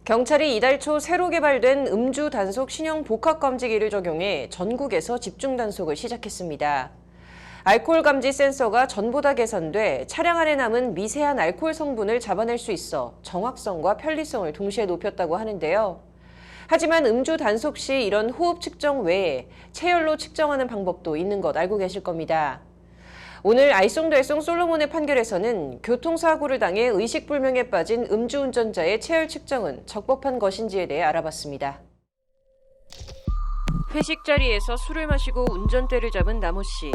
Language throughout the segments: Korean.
경찰이 이달 초 새로 개발된 음주 단속 신형 복합 감지기를 적용해 전국에서 집중 단속을 시작했습니다. 알코올 감지 센서가 전보다 개선돼 차량 안에 남은 미세한 알코올 성분을 잡아낼 수 있어 정확성과 편리성을 동시에 높였다고 하는데요. 하지만 음주 단속 시 이런 호흡 측정 외에 체열로 측정하는 방법도 있는 것 알고 계실 겁니다. 오늘 알쏭달쏭 솔로몬의 판결에서는 교통사고를 당해 의식불명에 빠진 음주운전자의 체열 측정은 적법한 것인지에 대해 알아봤습니다. 회식 자리에서 술을 마시고 운전대를 잡은 남호 씨.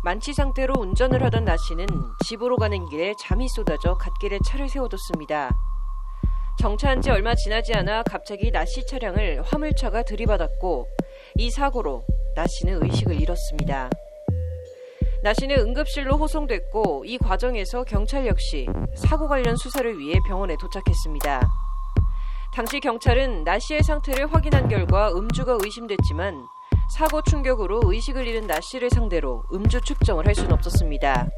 만취 상태로 운전을 하던 나 씨는 집으로 가는 길에 잠이 쏟아져 갓길에 차를 세워뒀습니다. 정차한 지 얼마 지나지 않아 갑자기 나 씨 차량을 화물차가 들이받았고 이 사고로 나 씨는 의식을 잃었습니다. 나 씨는 응급실로 호송됐고 이 과정에서 경찰 역시 사고 관련 수사를 위해 병원에 도착했습니다. 당시 경찰은 나 씨의 상태를 확인한 결과 음주가 의심됐지만 사고 충격으로 의식을 잃은 나 씨를 상대로 음주 측정을 할 수는 없었습니다.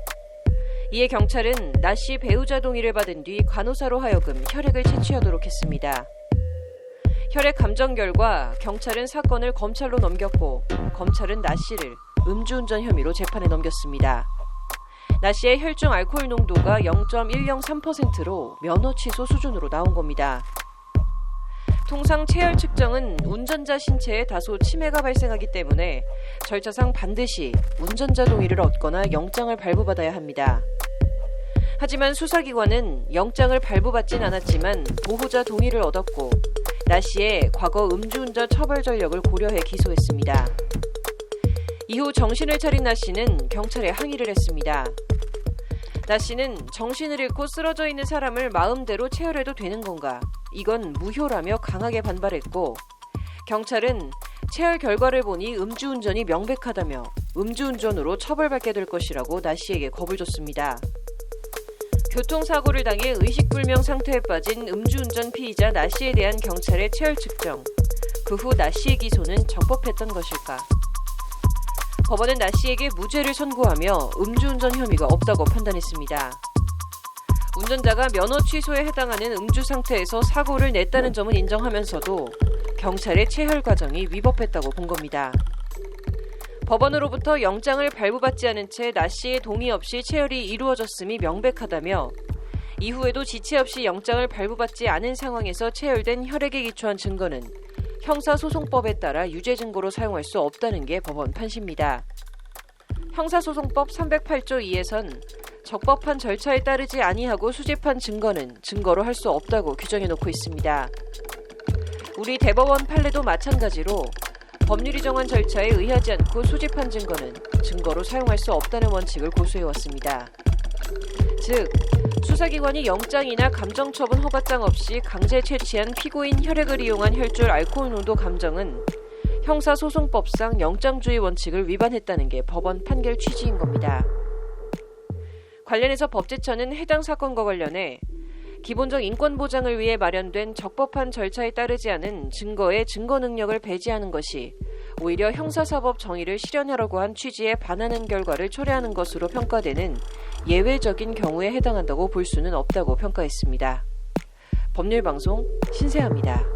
이에 경찰은 나 씨 배우자 동의를 받은 뒤 간호사로 하여금 혈액을 채취하도록 했습니다. 혈액 감정 결과 경찰은 사건을 검찰로 넘겼고 검찰은 나 씨를 음주운전 혐의로 재판에 넘겼습니다. 나 씨의 혈중 알코올 농도가 0.103%로 면허 취소 수준으로 나온 겁니다. 통상 체열 측정은 운전자 신체에 다소 침해가 발생하기 때문에 절차상 반드시 운전자 동의를 얻거나 영장을 발부받아야 합니다. 하지만 수사기관은 영장을 발부받진 않았지만 보호자 동의를 얻었고 나 씨의 과거 음주운전 처벌 전력을 고려해 기소했습니다. 이후 정신을 차린 나 씨는 경찰에 항의를 했습니다. 나 씨는 정신을 잃고 쓰러져 있는 사람을 마음대로 체열해도 되는 건가? 이건 무효라며 강하게 반발했고 경찰은 체열 결과를 보니 음주운전이 명백하다며 음주운전으로 처벌받게 될 것이라고 나 씨에게 겁을 줬습니다. 교통사고를 당해 의식불명 상태에 빠진 음주운전 피의자 나 씨에 대한 경찰의 체열 측정. 그 후 나 씨의 기소는 적법했던 것일까? 법원은 나 씨에게 무죄를 선고하며 음주운전 혐의가 없다고 판단했습니다. 운전자가 면허 취소에 해당하는 음주 상태에서 사고를 냈다는 점은 인정하면서도 경찰의 체열 과정이 위법했다고 본 겁니다. 법원으로부터 영장을 발부받지 않은 채 나 씨의 동의 없이 체열이 이루어졌음이 명백하다며 이후에도 지체 없이 영장을 발부받지 않은 상황에서 체열된 혈액에 기초한 증거는 형사소송법에 따라 유죄 증거로 사용할 수 없다는 게 법원 판시입니다. 형사소송법 308조 2에선 적법한 절차에 따르지 아니하고 수집한 증거는 증거로 할 수 없다고 규정해 놓고 있습니다. 우리 대법원 판례도 마찬가지로 법률이 정한 절차에 의하지 않고 수집한 증거는 증거로 사용할 수 없다는 원칙을 고수해왔습니다. 즉, 수사기관이 영장이나 감정처분 허가장 없이 강제 채취한 피고인 혈액을 이용한 혈중 알코올 농도 감정은 형사소송법상 영장주의 원칙을 위반했다는 게 법원 판결 취지인 겁니다. 관련해서 법제처는 해당 사건과 관련해 기본적 인권 보장을 위해 마련된 적법한 절차에 따르지 않은 증거의 증거 능력을 배제하는 것이 오히려 형사사법 정의를 실현하려고 한 취지에 반하는 결과를 초래하는 것으로 평가되는 예외적인 경우에 해당한다고 볼 수는 없다고 평가했습니다. 법률방송 신세아입니다.